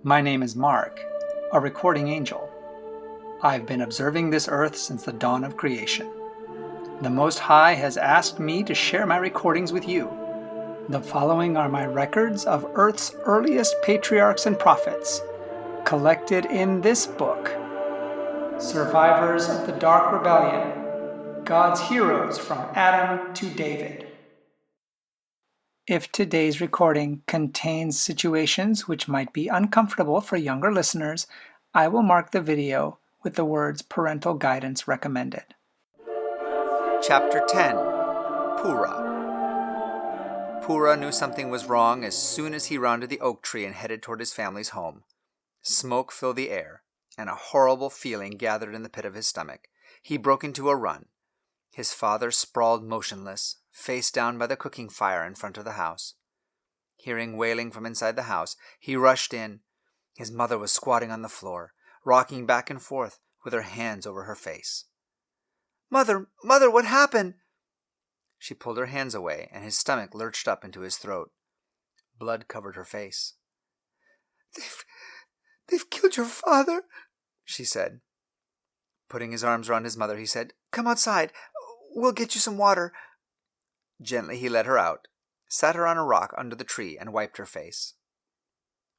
My name is Mark, a recording angel. I've been observing this earth since the dawn of creation. The Most High has asked me to share my recordings with you. The following are my records of Earth's earliest patriarchs and prophets, collected in this book, Survivors of the Dark Rebellion, God's Heroes from Adam to David. If today's recording contains situations which might be uncomfortable for younger listeners, I will mark the video with the words Parental Guidance Recommended. Chapter 10 Pura. Pura knew something was wrong as soon as he rounded the oak tree and headed toward his family's home. Smoke filled the air, and a horrible feeling gathered in the pit of his stomach. He broke into a run. His father sprawled motionless, face down by the cooking fire in front of the house. Hearing wailing from inside the house, he rushed in. His mother was squatting on the floor, rocking back and forth with her hands over her face. Mother, what happened?" She pulled her hands away, and his stomach lurched up into his throat. Blood covered her face. They've killed your father," she said. Putting his arms around his mother, he said, "Come outside. We'll get you some water." Gently he led her out, sat her on a rock under the tree, and wiped her face.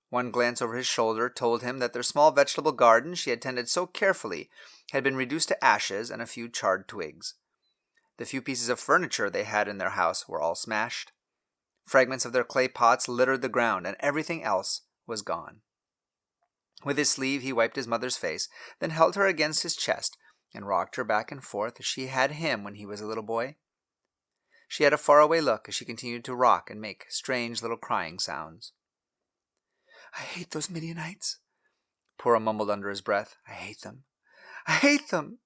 One glance over his shoulder told him that their small vegetable garden she had tended so carefully had been reduced to ashes and a few charred twigs. The few pieces of furniture they had in their house were all smashed. Fragments of their clay pots littered the ground, and everything else was gone. With his sleeve he wiped his mother's face, then held her against his chest and rocked her back and forth as she had him when he was a little boy. She had a faraway look as she continued to rock and make strange little crying sounds. "I hate those Midianites," Pura mumbled under his breath. "I hate them. I hate them.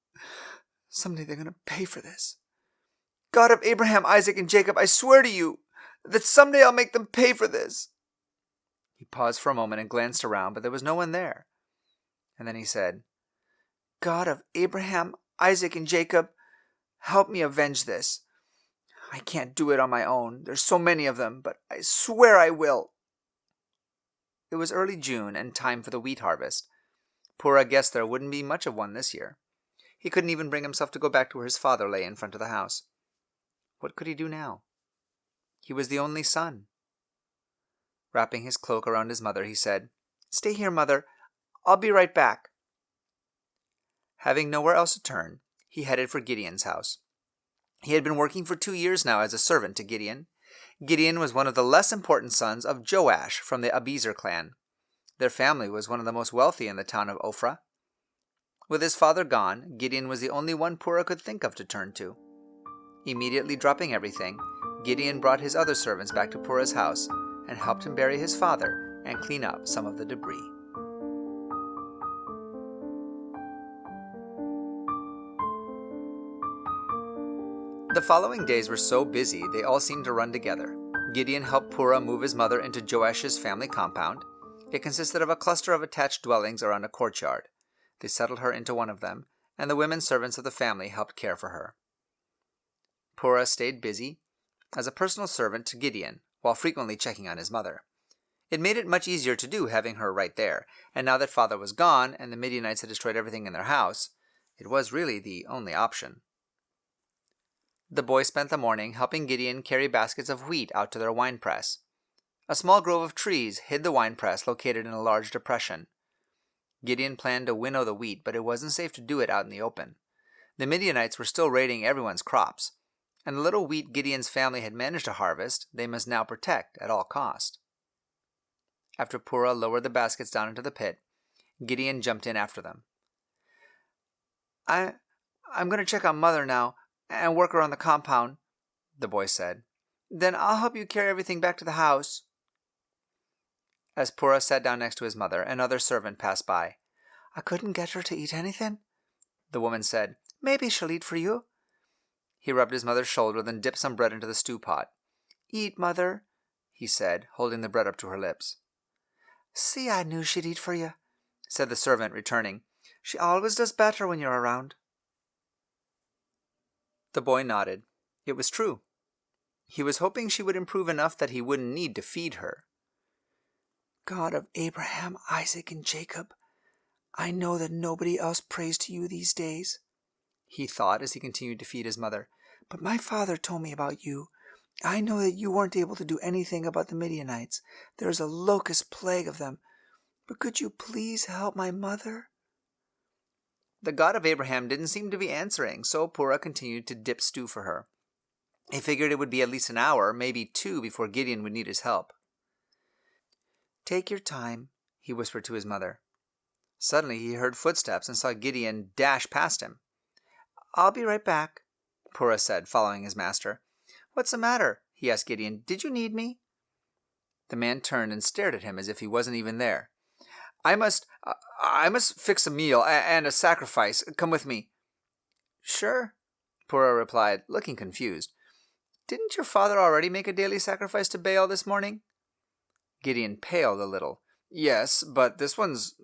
Someday they're going to pay for this. God of Abraham, Isaac, and Jacob, I swear to you that someday I'll make them pay for this." He paused for a moment and glanced around, but there was no one there. And then he said, "God of Abraham, Isaac, and Jacob, help me avenge this. I can't do it on my own. There's so many of them, but I swear I will." It was early June and time for the wheat harvest. Pura guessed there wouldn't be much of one this year. He couldn't even bring himself to go back to where his father lay in front of the house. What could he do now? He was the only son. Wrapping his cloak around his mother, he said, "Stay here, Mother. I'll be right back." Having nowhere else to turn, he headed for Gideon's house. He had been working for 2 years now as a servant to Gideon. Gideon was one of the less important sons of Joash from the Abiezer clan. Their family was one of the most wealthy in the town of Ophrah. With his father gone, Gideon was the only one Pura could think of to turn to. Immediately dropping everything, Gideon brought his other servants back to Pura's house and helped him bury his father and clean up some of the debris. The following days were so busy they all seemed to run together. Gideon helped Pura move his mother into Joash's family compound. It consisted of a cluster of attached dwellings around a courtyard. They settled her into one of them, and the women servants of the family helped care for her. Pura stayed busy as a personal servant to Gideon, while frequently checking on his mother. It made it much easier to do having her right there, and now that father was gone and the Midianites had destroyed everything in their house, it was really the only option. The boy spent the morning helping Gideon carry baskets of wheat out to their wine press. A small grove of trees hid the wine press located in a large depression. Gideon planned to winnow the wheat, but it wasn't safe to do it out in the open. The Midianites were still raiding everyone's crops, and the little wheat Gideon's family had managed to harvest, they must now protect at all cost. After Pura lowered the baskets down into the pit, Gideon jumped in after them. I'm going to check on Mother now and work around the compound," the boy said. "Then I'll help you carry everything back to the house." As Pura sat down next to his mother, another servant passed by. "I couldn't get her to eat anything," the woman said. "Maybe she'll eat for you." He rubbed his mother's shoulder, then dipped some bread into the stew pot. "Eat, Mother," he said, holding the bread up to her lips. "See, I knew she'd eat for you," said the servant, returning. "She always does better when you're around." The boy nodded. It was true. He was hoping she would improve enough that he wouldn't need to feed her. God of Abraham, Isaac, and Jacob, I know that nobody else prays to you these days, he thought as he continued to feed his mother. But my father told me about you. I know that you weren't able to do anything about the Midianites. There is a locust plague of them. But could you please help my mother? The God of Abraham didn't seem to be answering, so Purah continued to dip stew for her. He figured it would be at least an hour, maybe 2, before Gideon would need his help. Take your time, he whispered to his mother. Suddenly he heard footsteps and saw Gideon dash past him. I'll be right back, Purah said, following his master. What's the matter? He asked Gideon. Did you need me? The man turned and stared at him as if he wasn't even there. I must fix a meal and a sacrifice. Come with me. Sure, Purah replied, looking confused. Didn't your father already make a daily sacrifice to Baal this morning? Gideon paled a little. Yes, but this one's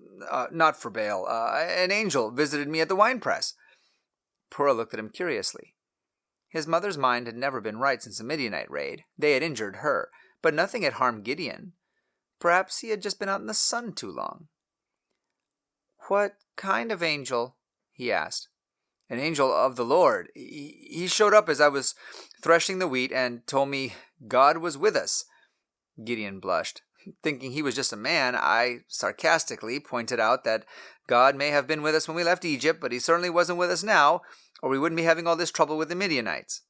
not for Baal. An angel visited me at the winepress. Purah looked at him curiously. His mother's mind had never been right since the Midianite raid. They had injured her, but nothing had harmed Gideon. Perhaps he had just been out in the sun too long. What kind of angel? He asked. An angel of the Lord. He showed up as I was threshing the wheat and told me God was with us. Gideon blushed. Thinking he was just a man, I sarcastically pointed out that God may have been with us when we left Egypt, but he certainly wasn't with us now, or we wouldn't be having all this trouble with the Midianites.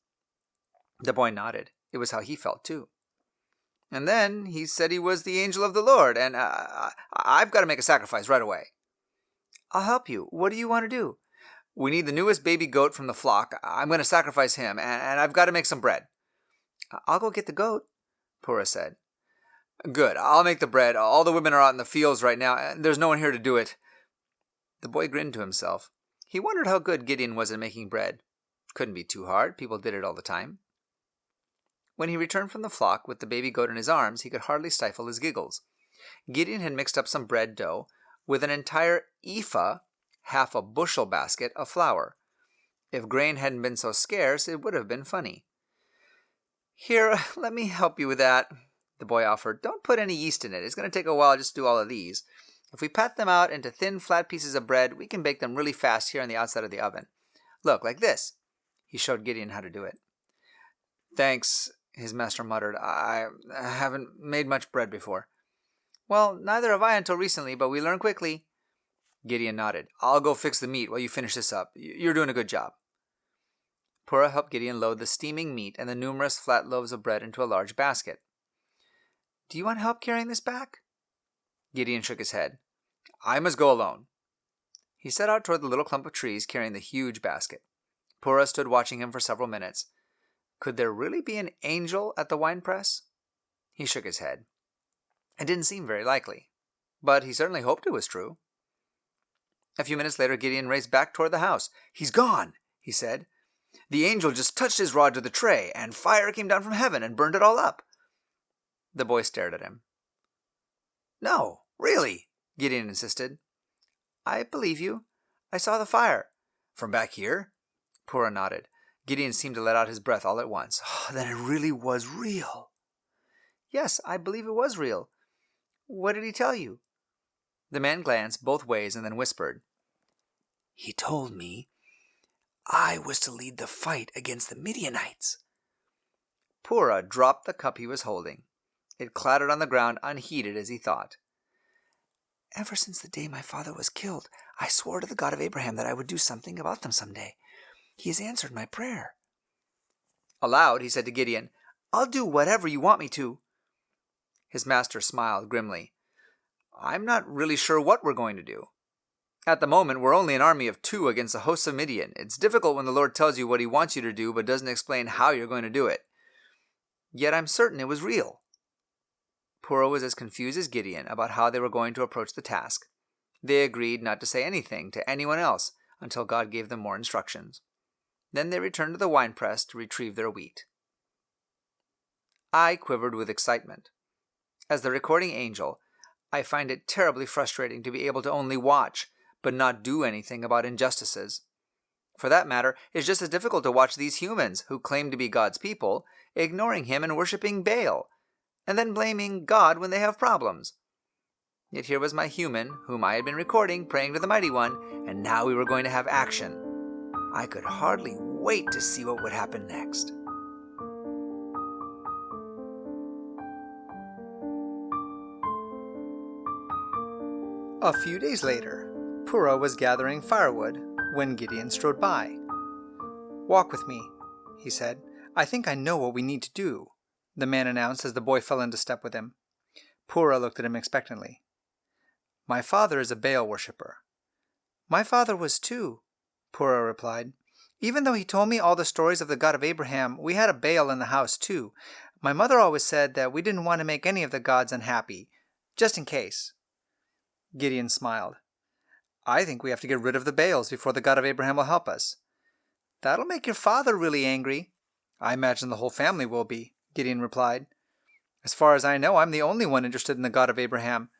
The boy nodded. It was how he felt too. And then he said he was the angel of the Lord, and I've got to make a sacrifice right away. I'll help you. What do you want to do? We need the newest baby goat from the flock. I'm going to sacrifice him, and I've got to make some bread. I'll go get the goat, Purah said. Good. I'll make the bread. All the women are out in the fields right now, and there's no one here to do it. The boy grinned to himself. He wondered how good Gideon was at making bread. Couldn't be too hard. People did it all the time. When he returned from the flock with the baby goat in his arms, he could hardly stifle his giggles. Gideon had mixed up some bread dough with an entire ephah, half a bushel basket, of flour. If grain hadn't been so scarce, it would have been funny. Here, let me help you with that, the boy offered. Don't put any yeast in it. It's going to take a while just to do all of these. If we pat them out into thin, flat pieces of bread, we can bake them really fast here on the outside of the oven. Look, like this. He showed Gideon how to do it. Thanks, his master muttered. I haven't made much bread before. Well, neither have I until recently, but we learn quickly. Gideon nodded. I'll go fix the meat while you finish this up. You're doing a good job. Purah helped Gideon load the steaming meat and the numerous flat loaves of bread into a large basket. Do you want help carrying this back? Gideon shook his head. I must go alone. He set out toward the little clump of trees carrying the huge basket. Purah stood watching him for several minutes. Could there really be an angel at the winepress? He shook his head. It didn't seem very likely, but he certainly hoped it was true. A few minutes later, Gideon raced back toward the house. He's gone, he said. The angel just touched his rod to the tray, and fire came down from heaven and burned it all up. The boy stared at him. No, really, Gideon insisted. I believe you. I saw the fire. From back here? Purah nodded. Gideon seemed to let out his breath all at once. Oh, then it really was real. Yes, I believe it was real. What did he tell you? The man glanced both ways and then whispered. He told me I was to lead the fight against the Midianites. Purah dropped the cup he was holding. It clattered on the ground unheeded as he thought. Ever since the day my father was killed, I swore to the God of Abraham that I would do something about them someday. He has answered my prayer. Aloud, he said to Gideon, I'll do whatever you want me to. His master smiled grimly. I'm not really sure what we're going to do. At the moment, we're only an army of 2 against a host of Midian. It's difficult when the Lord tells you what he wants you to do but doesn't explain how you're going to do it. Yet I'm certain it was real. Purah was as confused as Gideon about how they were going to approach the task. They agreed not to say anything to anyone else until God gave them more instructions. Then they returned to the winepress to retrieve their wheat. I quivered with excitement. As the recording angel, I find it terribly frustrating to be able to only watch, but not do anything about injustices. For that matter, it's just as difficult to watch these humans, who claim to be God's people, ignoring him and worshipping Baal, and then blaming God when they have problems. Yet here was my human, whom I had been recording, praying to the Mighty One, and now we were going to have action. I could hardly wait to see what would happen next. A few days later, Purah was gathering firewood when Gideon strode by. "Walk with me," he said. "I think I know what we need to do," the man announced as the boy fell into step with him. Purah looked at him expectantly. "My father is a Baal worshipper." "My father was too," Purah replied. "Even though he told me all the stories of the God of Abraham, we had a Baal in the house too. My mother always said that we didn't want to make any of the gods unhappy, just in case." Gideon smiled. "I think we have to get rid of the Baals before the God of Abraham will help us." "That'll make your father really angry." "I imagine the whole family will be," Gideon replied. "As far as I know, I'm the only one interested in the God of Abraham.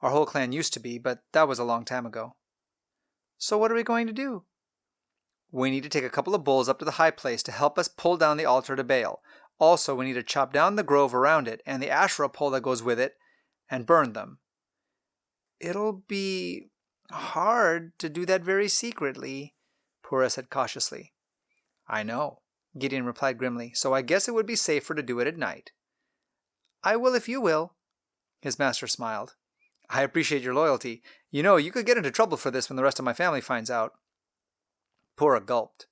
Our whole clan used to be, but that was a long time ago." "So what are we going to do?" "We need to take a couple of bulls up to the high place to help us pull down the altar to Baal. Also, we need to chop down the grove around it and the Asherah pole that goes with it and burn them." "It'll be hard to do that very secretly," Purah said cautiously. "I know," Gideon replied grimly, "so I guess it would be safer to do it at night." "I will if you will." His master smiled. "I appreciate your loyalty. You know, you could get into trouble for this when the rest of my family finds out." Purah gulped.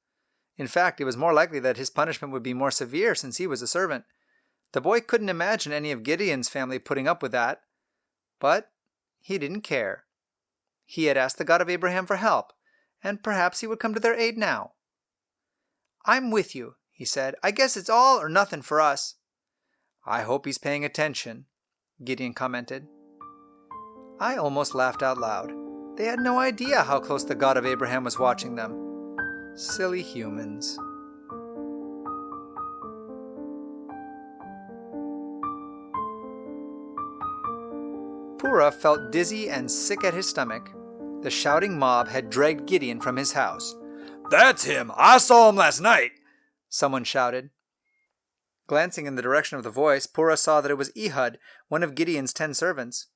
In fact, it was more likely that his punishment would be more severe since he was a servant. The boy couldn't imagine any of Gideon's family putting up with that. But he didn't care. He had asked the God of Abraham for help, and perhaps he would come to their aid now. "I'm with you," he said. "I guess it's all or nothing for us." "I hope he's paying attention," Gideon commented. I almost laughed out loud. They had no idea how close the God of Abraham was watching them. Silly humans. Purah felt dizzy and sick at his stomach. The shouting mob had dragged Gideon from his house. "That's him! I saw him last night!" someone shouted. Glancing in the direction of the voice, Purah saw that it was Ehud, one of Gideon's 10 servants.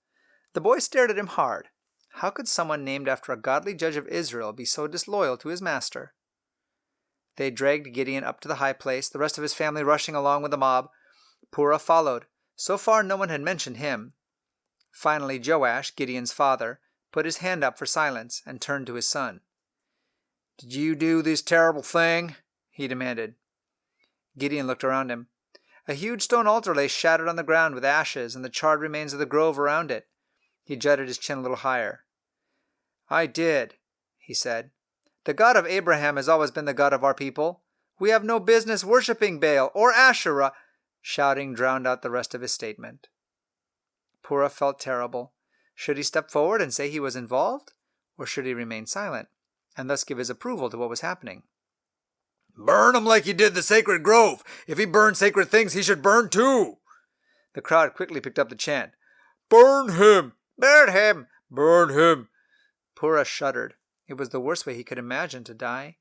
The boy stared at him hard. How could someone named after a godly judge of Israel be so disloyal to his master? They dragged Gideon up to the high place, the rest of his family rushing along with the mob. Purah followed. So far no one had mentioned him. Finally Joash, Gideon's father, put his hand up for silence and turned to his son. "Did you do this terrible thing?" he demanded. Gideon looked around him. A huge stone altar lay shattered on the ground with ashes and the charred remains of the grove around it. He jutted his chin a little higher. "I did," he said. "The God of Abraham has always been the God of our people. We have no business worshipping Baal or Asherah." Shouting drowned out the rest of his statement. Purah felt terrible. Should he step forward and say he was involved? Or should he remain silent, and thus give his approval to what was happening? "Burn him like you did the sacred grove. If he burned sacred things, he should burn too." The crowd quickly picked up the chant. "Burn him! Burn him! Burn him!" Purah shuddered. It was the worst way he could imagine to die.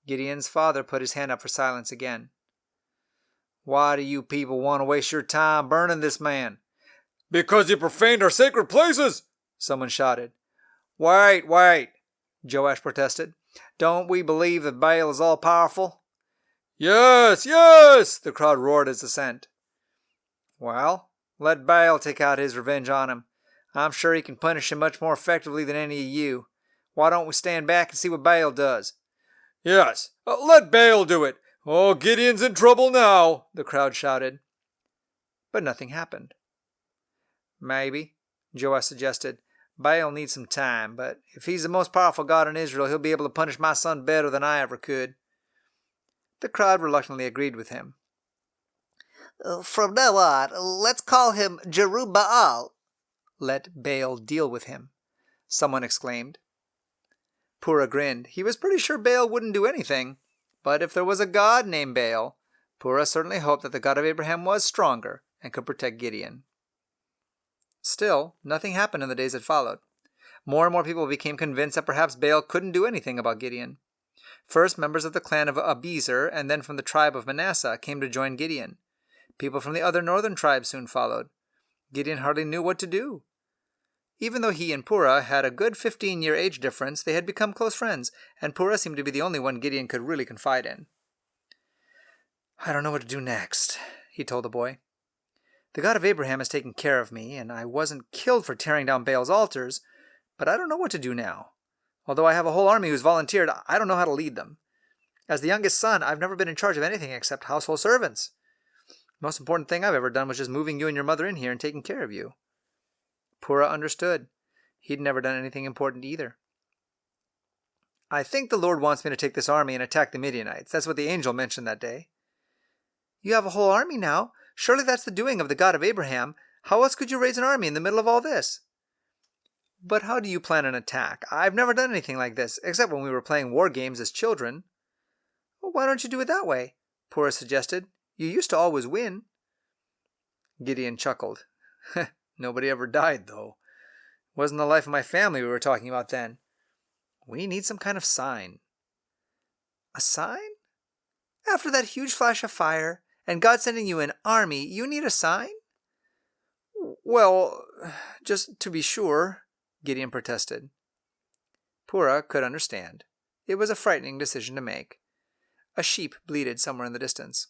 Gideon's father put his hand up for silence again. "Why do you people want to waste your time burning this man?" "Because you profaned our sacred places!" someone shouted. Wait, Joash protested. "Don't we believe that Baal is all-powerful?" Yes, yes, the crowd roared its assent. "Well, let Baal take out his revenge on him. I'm sure he can punish him much more effectively than any of you. Why don't we stand back and see what Baal does?" "Yes, let Baal do it. Oh, Gideon's in trouble now," the crowd shouted. But nothing happened. "Maybe," Joash suggested. "Baal needs some time, but if he's the most powerful god in Israel, he'll be able to punish my son better than I ever could." The crowd reluctantly agreed with him. "From now on, let's call him Jerubbaal." "Let Baal deal with him," someone exclaimed. Purah grinned. He was pretty sure Baal wouldn't do anything, but if there was a god named Baal, Purah certainly hoped that the God of Abraham was stronger and could protect Gideon. Still, nothing happened in the days that followed. More and more people became convinced that perhaps Baal couldn't do anything about Gideon. First, members of the clan of Abiezer and then from the tribe of Manasseh came to join Gideon. People from the other northern tribes soon followed. Gideon hardly knew what to do. Even though he and Purah had a good 15-year age difference, they had become close friends, and Purah seemed to be the only one Gideon could really confide in. "I don't know what to do next," he told the boy. "The God of Abraham has taken care of me, and I wasn't killed for tearing down Baal's altars, but I don't know what to do now. Although I have a whole army who's volunteered, I don't know how to lead them. As the youngest son, I've never been in charge of anything except household servants. The most important thing I've ever done was just moving you and your mother in here and taking care of you." Purah understood. He'd never done anything important either. "I think the Lord wants me to take this army and attack the Midianites. That's what the angel mentioned that day." "You have a whole army now. Surely that's the doing of the God of Abraham. How else could you raise an army in the middle of all this?" "But how do you plan an attack? I've never done anything like this, except when we were playing war games as children." "Well, why don't you do it that way?" Purah suggested. "You used to always win." Gideon chuckled. "Nobody ever died, though. It wasn't the life of my family we were talking about then. We need some kind of sign." "A sign? After that huge flash of fire, and God sending you an army, you need a sign?" "Well, just to be sure," Gideon protested. Purah could understand. It was a frightening decision to make. A sheep bleated somewhere in the distance.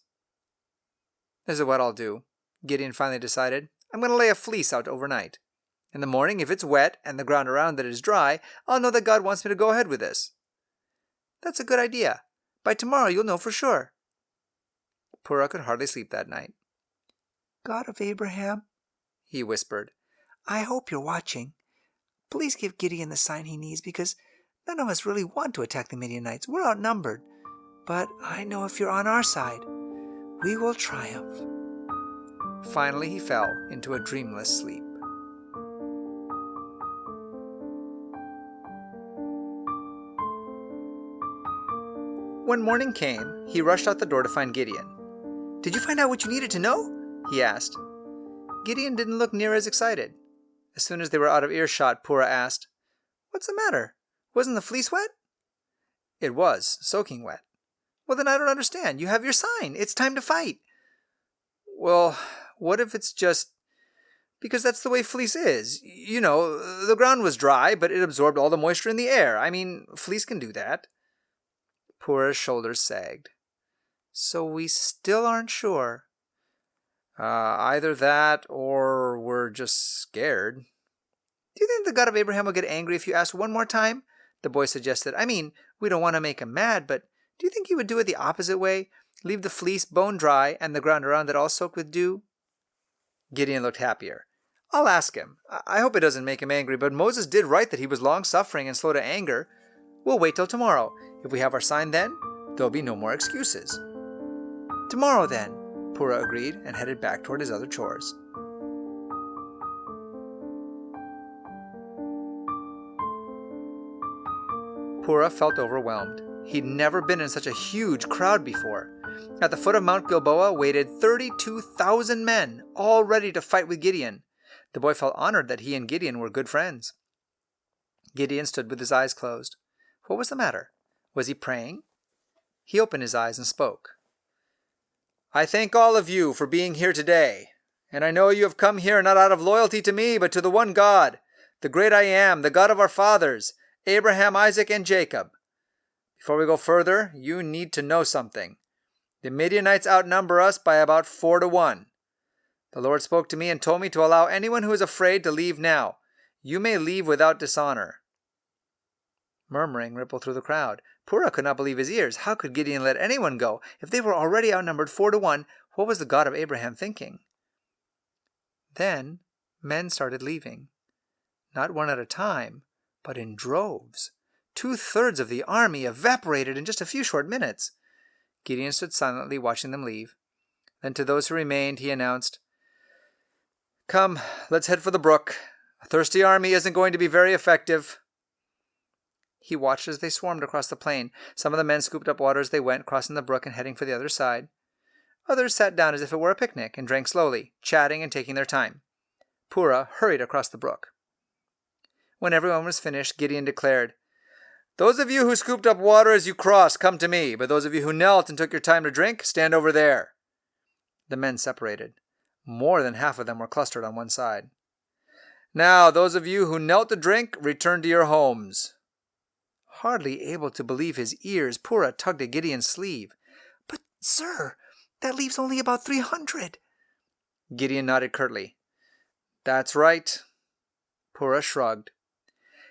"This is what I'll do," Gideon finally decided. "I'm going to lay a fleece out overnight. In the morning, if it's wet and the ground around it is dry, I'll know that God wants me to go ahead with this." "That's a good idea. By tomorrow you'll know for sure." Purah could hardly sleep that night. "God of Abraham," he whispered, "I hope you're watching. Please give Gideon the sign he needs, because none of us really want to attack the Midianites. We're outnumbered. But I know if you're on our side, we will triumph." Finally, he fell into a dreamless sleep. When morning came, he rushed out the door to find Gideon. "Did you find out what you needed to know?" he asked. Gideon didn't look near as excited. As soon as they were out of earshot, Purah asked, "What's the matter? Wasn't the fleece wet?" "It was, soaking wet." "Well, then I don't understand. You have your sign. It's time to fight." "Well, what if it's just because that's the way fleece is? You know, the ground was dry, but it absorbed all the moisture in the air. I mean, fleece can do that." Purah's shoulders sagged. "So we still aren't sure." Either that or we're just scared." "Do you think the God of Abraham will get angry if you ask one more time?" the boy suggested. "I mean, we don't want to make him mad, but do you think he would do it the opposite way? Leave the fleece bone dry and the ground around it all soaked with dew?" Gideon looked happier. "I'll ask him. I hope it doesn't make him angry, but Moses did write that he was long-suffering and slow to anger. We'll wait till tomorrow. If we have our sign then, there'll be no more excuses." "Tomorrow then," Purah agreed and headed back toward his other chores. Purah felt overwhelmed. He'd never been in such a huge crowd before. At the foot of Mount Gilboa waited 32,000 men, all ready to fight with Gideon. The boy felt honored that he and Gideon were good friends. Gideon stood with his eyes closed. What was the matter? Was he praying? He opened his eyes and spoke. "I thank all of you for being here today, and I know you have come here not out of loyalty to me, but to the one God, the great I Am, the God of our fathers, Abraham, Isaac, and Jacob. Before we go further, you need to know something. The Midianites outnumber us by about 4-1. The Lord spoke to me and told me to allow anyone who is afraid to leave now. You may leave without dishonor." Murmuring rippled through the crowd. Purah could not believe his ears. How could Gideon let anyone go? If they were already outnumbered 4-1, what was the God of Abraham thinking? Then men started leaving. Not one at a time, but in droves. 2/3 of the army evaporated in just a few short minutes. Gideon stood silently watching them leave. Then to those who remained, he announced, "Come, let's head for the brook. A thirsty army isn't going to be very effective." He watched as they swarmed across the plain. Some of the men scooped up water as they went, crossing the brook and heading for the other side. Others sat down as if it were a picnic and drank slowly, chatting and taking their time. Purah hurried across the brook. When everyone was finished, Gideon declared, "Those of you who scooped up water as you crossed, come to me, but those of you who knelt and took your time to drink, stand over there." The men separated. More than half of them were clustered on one side. Now, those of you who knelt to drink, return to your homes." Hardly able to believe his ears, Purah tugged at Gideon's sleeve. "But, sir, that leaves only about 300. Gideon nodded curtly. "That's right." Purah shrugged.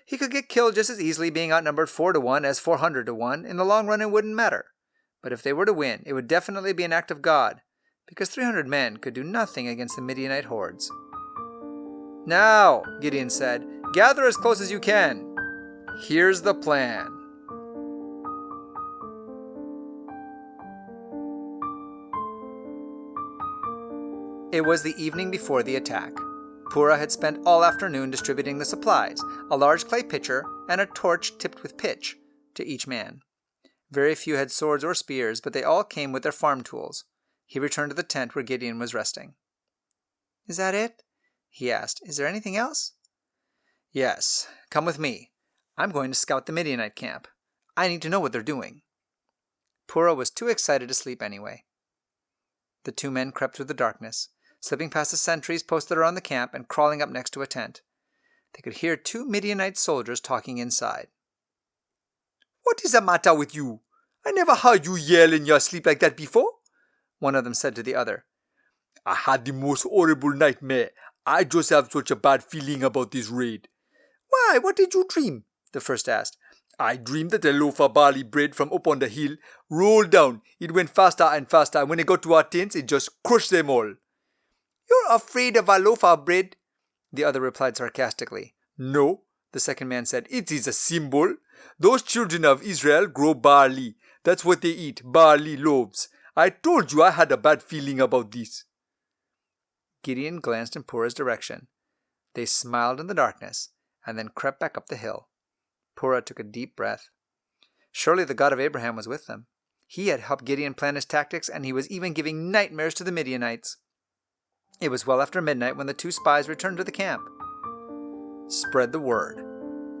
He could get killed just as easily being outnumbered 4-1 as 400-1. In the long run, it wouldn't matter. But if they were to win, it would definitely be an act of God, because 300 men could do nothing against the Midianite hordes. "Now," Gideon said, "gather as close as you can. Here's the plan." It was the evening before the attack. Purah had spent all afternoon distributing the supplies, a large clay pitcher and a torch tipped with pitch, to each man. Very few had swords or spears, but they all came with their farm tools. He returned to the tent where Gideon was resting. "Is that it?" he asked. "Is there anything else?" "Yes. Come with me. I'm going to scout the Midianite camp. I need to know what they're doing." Purah was too excited to sleep anyway. The two men crept through the darkness, slipping past the sentries posted around the camp and crawling up next to a tent. They could hear 2 Midianite soldiers talking inside. "What is the matter with you? I never heard you yell in your sleep like that before," one of them said to the other. "I had the most horrible nightmare. I just have such a bad feeling about this raid." "Why, what did you dream?" the first asked. "I dreamed that a loaf of barley bread from up on the hill rolled down. It went faster and faster, and when it got to our tents, it just crushed them all." "You're afraid of a loaf of bread?" the other replied sarcastically. "No," the second man said. "It is a symbol. Those children of Israel grow barley. That's what they eat, barley loaves. I told you I had a bad feeling about this." Gideon glanced in Purah's direction. They smiled in the darkness and then crept back up the hill. Purah took a deep breath. Surely the God of Abraham was with them. He had helped Gideon plan his tactics, and he was even giving nightmares to the Midianites. It was well after midnight when the 2 spies returned to the camp. "Spread the word,"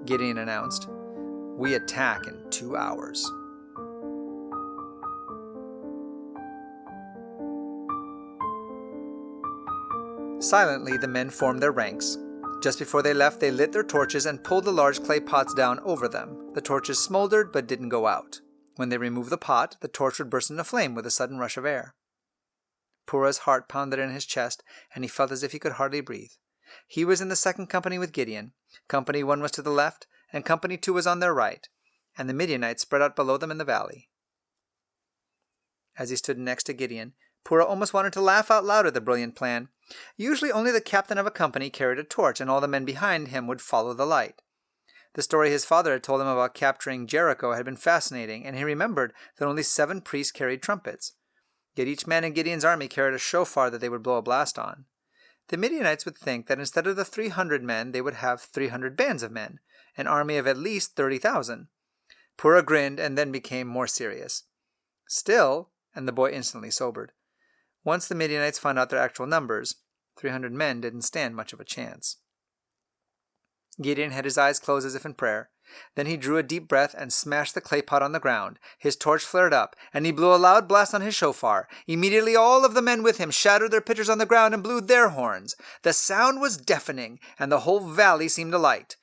Gideon announced. "We attack in 2 hours." Silently, the men formed their ranks. Just before they left, they lit their torches and pulled the large clay pots down over them. The torches smoldered but didn't go out. When they removed the pot, the torch would burst into flame with a sudden rush of air. Purah's heart pounded in his chest, and he felt as if he could hardly breathe. He was in the second company with Gideon. Company 1 was to the left, and Company 2 was on their right, and the Midianites spread out below them in the valley. As he stood next to Gideon, Purah almost wanted to laugh out loud at the brilliant plan. Usually only the captain of a company carried a torch, and all the men behind him would follow the light. The story his father had told him about capturing Jericho had been fascinating, and he remembered that only 7 priests carried trumpets. Yet each man in Gideon's army carried a shofar that they would blow a blast on. The Midianites would think that instead of the 300 men, they would have 300 bands of men, an army of at least 30,000. Purah grinned and then became more serious. Still, and the boy instantly sobered. Once the Midianites found out their actual numbers, 300 men didn't stand much of a chance. Gideon had his eyes closed as if in prayer. Then he drew a deep breath and smashed the clay pot on the ground. His torch flared up, and he blew a loud blast on his shofar. Immediately all of the men with him shattered their pitchers on the ground and blew their horns. The sound was deafening, and the whole valley seemed alight.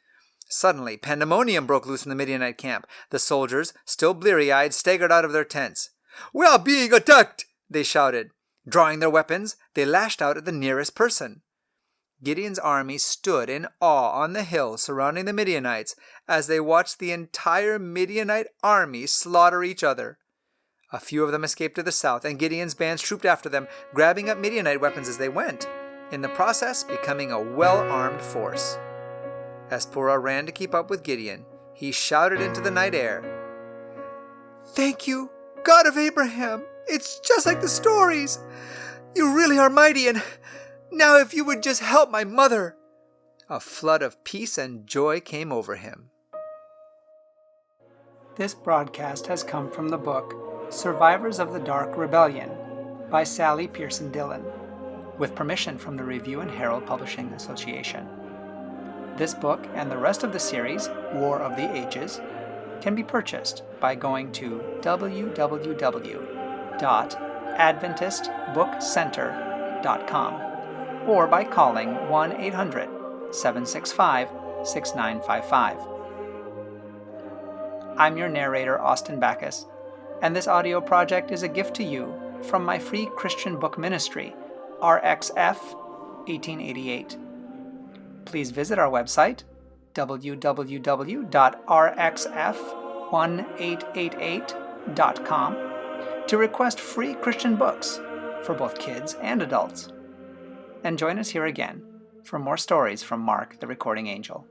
Suddenly, pandemonium broke loose in the Midianite camp. The soldiers, still bleary-eyed, staggered out of their tents. "We are being attacked!" they shouted. Drawing their weapons, they lashed out at the nearest person. Gideon's army stood in awe on the hill surrounding the Midianites as they watched the entire Midianite army slaughter each other. A few of them escaped to the south, and Gideon's bands trooped after them, grabbing up Midianite weapons as they went, in the process becoming a well-armed force. As Purah ran to keep up with Gideon, he shouted into the night air, "Thank you, God of Abraham! It's just like the stories! You really are mighty, and now if you would just help my mother!" A flood of peace and joy came over him. This broadcast has come from the book Survivors of the Dark Rebellion by Sally Pierson Dillon, with permission from the Review and Herald Publishing Association. This book and the rest of the series, War of the Ages, can be purchased by going to www.adventistbookcenter.com or by calling 1-800 765-6955. I'm your narrator, Austin Backus, and this audio project is a gift to you from my free Christian book ministry, RXF 1888. Please visit our website, www.rxf1888.com, to request free Christian books for both kids and adults. And join us here again for more stories from Mark the Recording Angel.